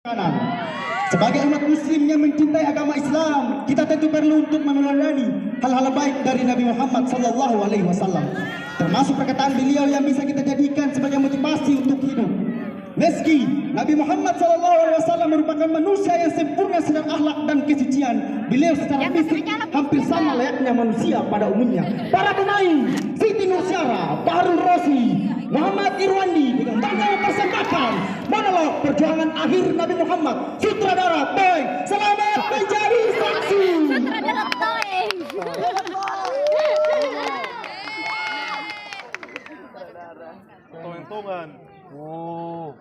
kanan. Sebagai umat muslim yang mencintai agama Islam, kita tentu perlu untuk meneladani hal-hal baik dari Nabi Muhammad SAW, termasuk perkataan beliau yang bisa kita jadikan sebagai motivasi untuk hidup. Meski Nabi Muhammad SAW merupakan manusia yang sempurna secara akhlak dan kesucian, beliau secara fisik hampir sama layaknya manusia pada umumnya. Para pemain Siti Nursyara, Bahrul Rosi, Muhammad Irwandi dengan bangga mempersembahkan monolog perjuangan akhir Nabi Muhammad. Sutradara Toeng, selamat menjadi saksi. Sutradara Toeng. Toeng-tongan. Oh.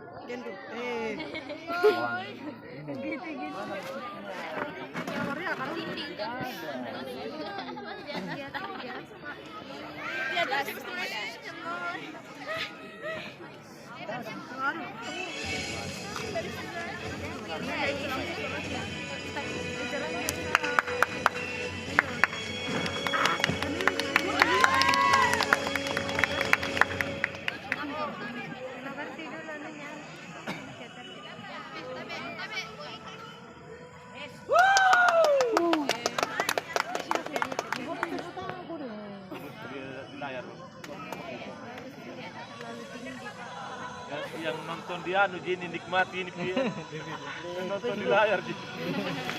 Yang nonton dia anu Jini nikmati ini dia. Yang nonton di layar di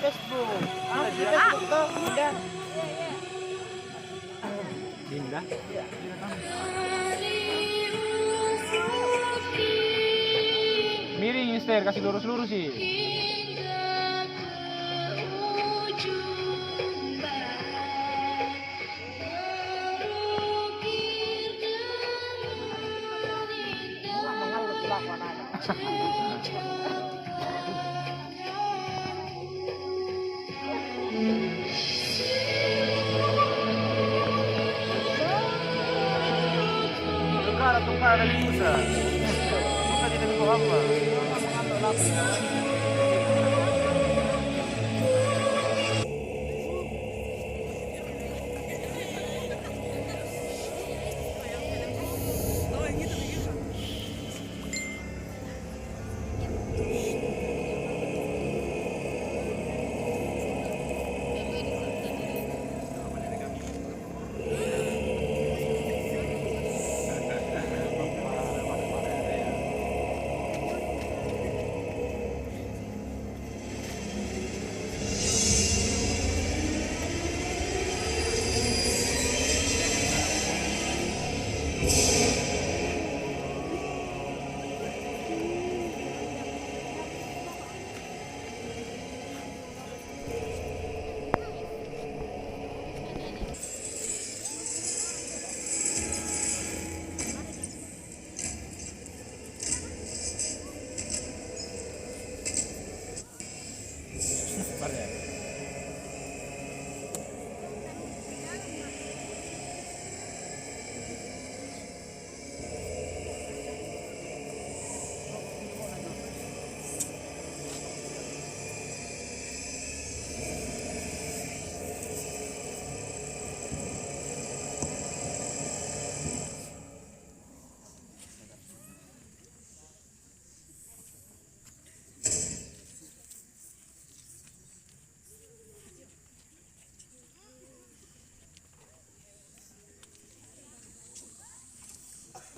Facebook. Udah. Dinda. Miring Mister, kasih lurus-lurus sih. Tungkara dari Musa. Musa di Nabi Muhammad.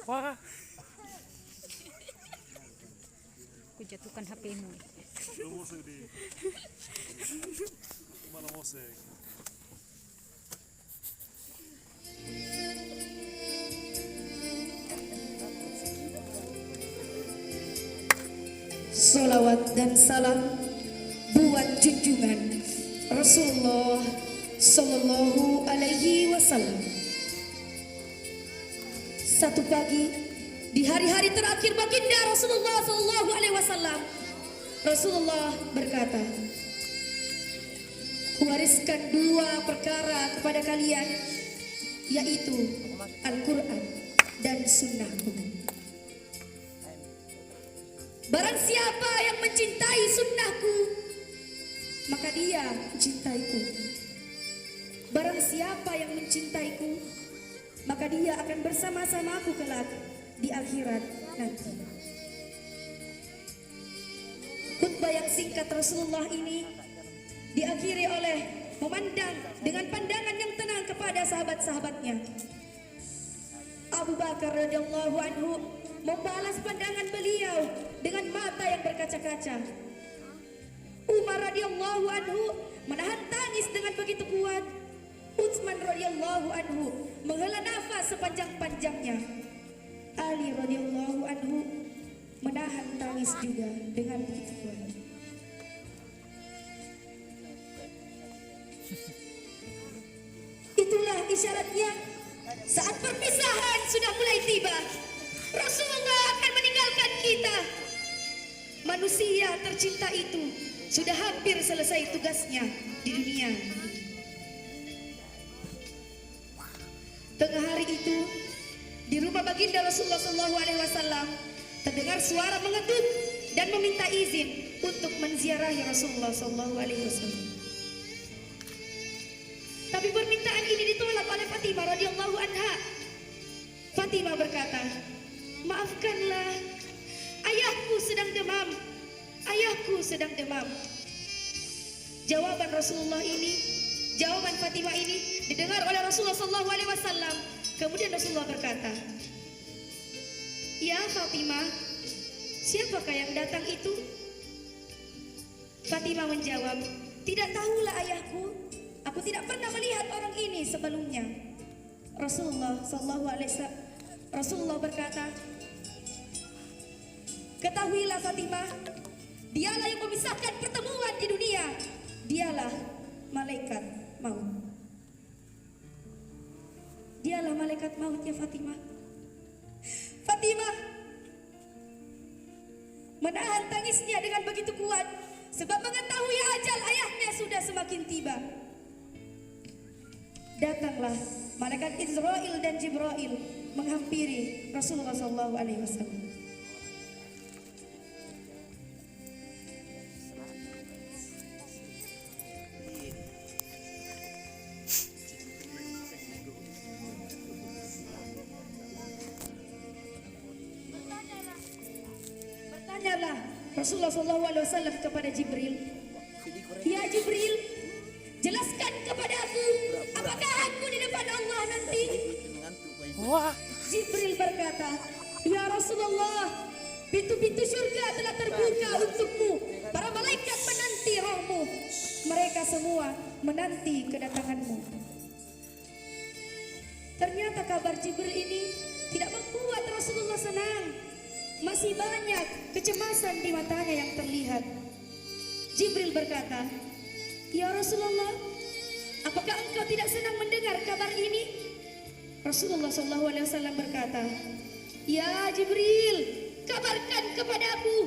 Wah, Ku jatuhkan HP-mu. musik di mana musik? Salawat dan salam buat junjungan Rasulullah Sallallahu Alaihi Wasallam. Satu pagi di hari-hari terakhir baginda Rasulullah Sallallahu Alaihi Wasallam, Rasulullah berkata, "Wariskan dua perkara kepada kalian, yaitu Al-Quran dan Sunnahku. Barang siapa yang mencintai sunnahku, maka dia mencintaiku. Barang siapa yang mencintaiku, maka dia akan bersama-samaku kelak di akhirat nanti." Khutbah khutbah yang singkat Rasulullah ini diakhiri oleh memandang dengan pandangan yang tenang kepada sahabat-sahabatnya. Abu Bakar radhiyallahu anhu membalas pandangan beliau dengan mata yang berkaca-kaca. Umar radhiyallahu anhu menahan tangis dengan begitu kuat. Utsman radhiyallahu anhu menghela nafas sepanjang-panjangnya. Ali radhiyallahu anhu menahan tangis juga dengan begitu kuat. Itulah isyaratnya saat perpisahan sudah mulai tiba. Rasulullah akan meninggalkan kita. Manusia tercinta itu sudah hampir selesai tugasnya di dunia. Tengah hari itu, di rumah baginda Rasulullah SAW terdengar suara mengetuk dan meminta izin untuk menziarahi Rasulullah SAW. Tapi permintaan ini ditolak oleh Fatimah radhiyallahu anha. Fatimah berkata, "Maafkanlah, ayahku sedang demam. Ayahku sedang demam." Jawaban Rasulullah ini, jawaban Fatimah ini didengar oleh Rasulullah SAW. Kemudian Rasulullah berkata, "Ya Fatimah, siapakah yang datang itu?" Fatimah menjawab, "Tidak tahulah ayahku. Aku tidak pernah melihat orang ini sebelumnya." Rasulullah berkata, "Ketahuilah Fatimah, dialah yang memisahkan pertemuan di dunia. Dialah malaikat maut." Dialah malaikat maut ya Fatimah. Fatimah menahan tangisnya dengan begitu kuat sebab mengetahui ajal ayahnya sudah semakin tiba. Datanglah malaikat Israel dan Jibril menghampiri Rasulullah SAW. Bertanyalah Rasulullah SAW kepada Jibril, "Ya Jibril, jelaskan kepada aku, apakah aku di depan Allah nanti?" Jibril berkata, "Ya Rasulullah, pintu-pintu surga telah terbuka untukmu. Para malaikat menanti rohmu. Mereka semua menanti kedatanganmu." Ternyata kabar Jibril ini tidak membuat Rasulullah senang. Masih banyak kecemasan di matanya yang terlihat. Jibril berkata, "Ya Rasulullah, apakah engkau tidak senang mendengar kabar ini?" Rasulullah SAW berkata, "Ya Jibril, kabarkan kepada aku,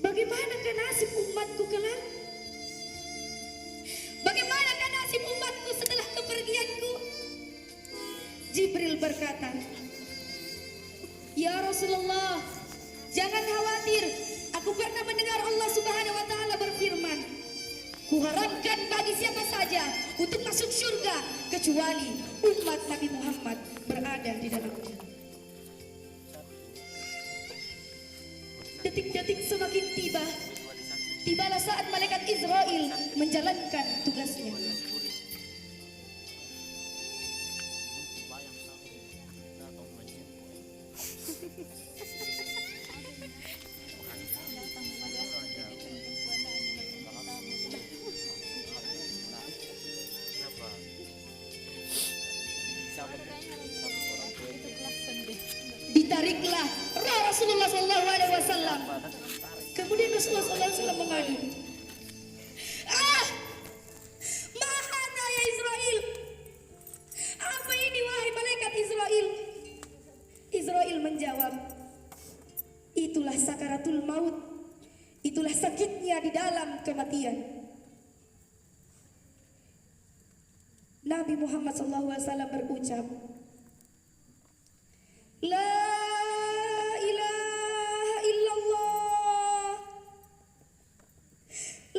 bagaimanakah nasib umatku kelak? Bagaimanakah nasib umatku setelah kepergianku?" Jibril berkata, "Ya Rasulullah, jangan khawatir, aku pernah mendengar Allah Subhanahu wa taala berfirman, kuharamkan bagi siapa saja untuk masuk surga kecuali umat Nabi Muhammad berada di dalamnya." Detik-detik semakin tiba. Tibalah saat malaikat Israel menjalankan tugasnya. Ditariklah roh Rasulullah SAW. Kemudian Rasulullah SAW mengadu, "Mana ya Israel? Apa ini wahai malaikat Israel?" Israel menjawab, "Itulah sakaratul maut. Itulah sakitnya di dalam kematian." Nabi Muhammad SAW berucap, "La ilaha illallah,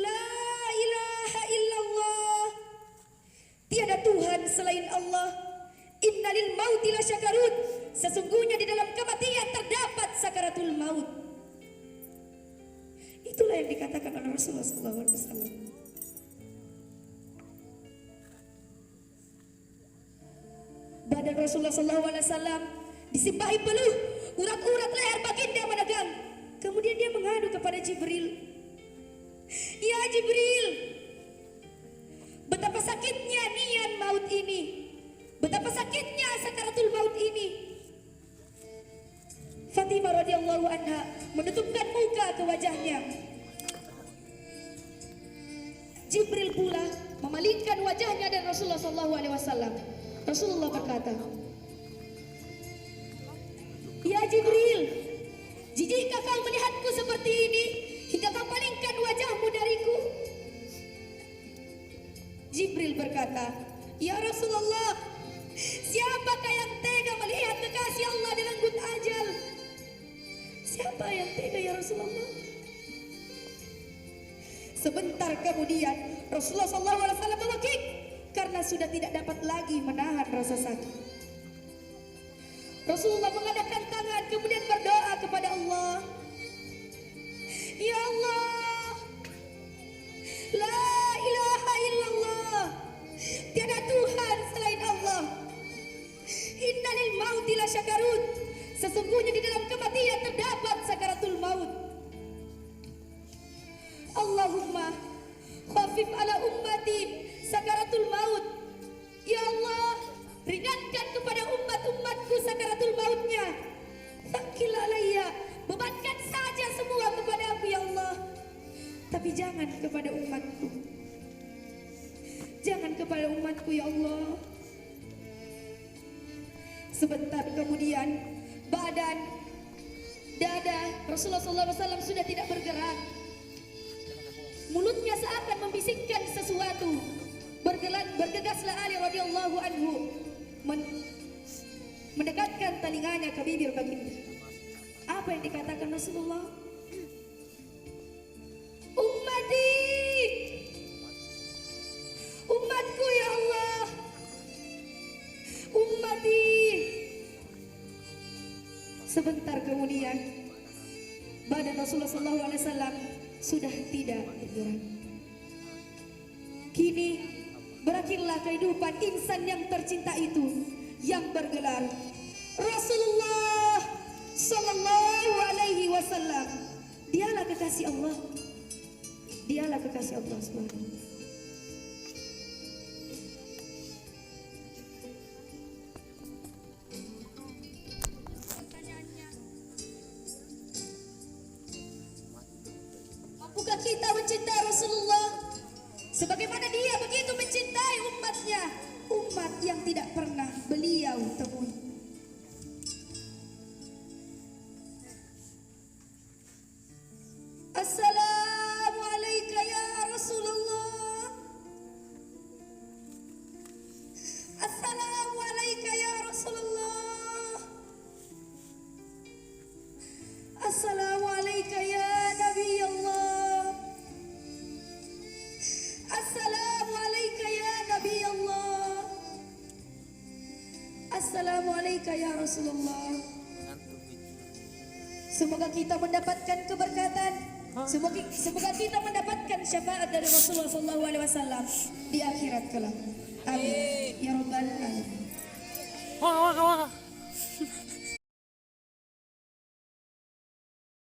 la ilaha illallah. Tiada Tuhan selain Allah. Innalil mauti lasyakarut. Sesungguhnya di dalam kematian terdapat sakaratul maut." Itulah yang dikatakan oleh Rasulullah SAW. Badan Rasulullah SAW disimpahi peluh, urat-urat leher baginda menegang. Kemudian dia mengadu kepada Jibril. Ya Jibril, betapa sakitnya nian maut ini, betapa sakitnya sakaratul maut ini. Fatimah radhiyallahu anha menutupkan muka ke wajahnya. Jibril pula memalingkan wajahnya dari Rasulullah SAW. Rasulullah berkata, Ya Jibril, jijikkah kau melihatku seperti ini hingga kau palingkan wajahmu dariku? Jibril berkata, Ya Rasulullah, siapakah yang tega melihat kekasih Allah direnggut ajal? Siapa yang tega ya Rasulullah? Sebentar kemudian Rasulullah SAW mewakik karena sudah tidak dapat lagi menahan rasa sakit. Rasulullah mengadakan tangan kemudian berdoa kepada Allah. Ya Allah, la ilaha illallah, tiada Tuhan selain Allah. Inna lil mauti la syakarut, sesungguhnya di dalam kematian terdapat sakaratul maut. Allahumma khafif ala ummati sakaratul maut. Ya Allah, ringankan kepada umat-umatku sakaratul mautnya. Thaqil alayya, bebankan saja semua kepada aku ya Allah, tapi jangan kepada umatku. Jangan kepada umatku ya Allah. Sebentar kemudian badan, dada Rasulullah SAW sudah tidak bergerak. Mulutnya seakan membisikkan sesuatu. Bergegaslah Ali radhiyallahu anhu mendekatkan telinganya ke bibir baginda. Apa yang dikatakan Rasulullah? Ummati, umatku ya Allah, ummati. Sebentar kemudian badan Rasulullah SAW sudah tidak bergerak. Kini berakhirlah kehidupan insan yang tercinta itu yang bergelar Rasulullah Sallallahu Alaihi Wasallam. Dialah kekasih Allah. Dialah kekasih Allah Subhanahu. Mampukah kita mencintai Rasulullah sebagaimana dia begitu mencintai umatnya, umat yang tidak pernah beliau temui? Assalamualaikum ya Rasulullah. Assalamualaikum ya Rasulullah. Assalamualaikum ya Nabi Allah. Assalamualaikum ya Nabi Allah. Assalamualaikum ya Rasulullah. Semoga kita mendapatkan keberkatan. Semoga kita mendapatkan syafaat dari Rasulullah SAW di akhirat kelak. Amin ya rabbal alamin.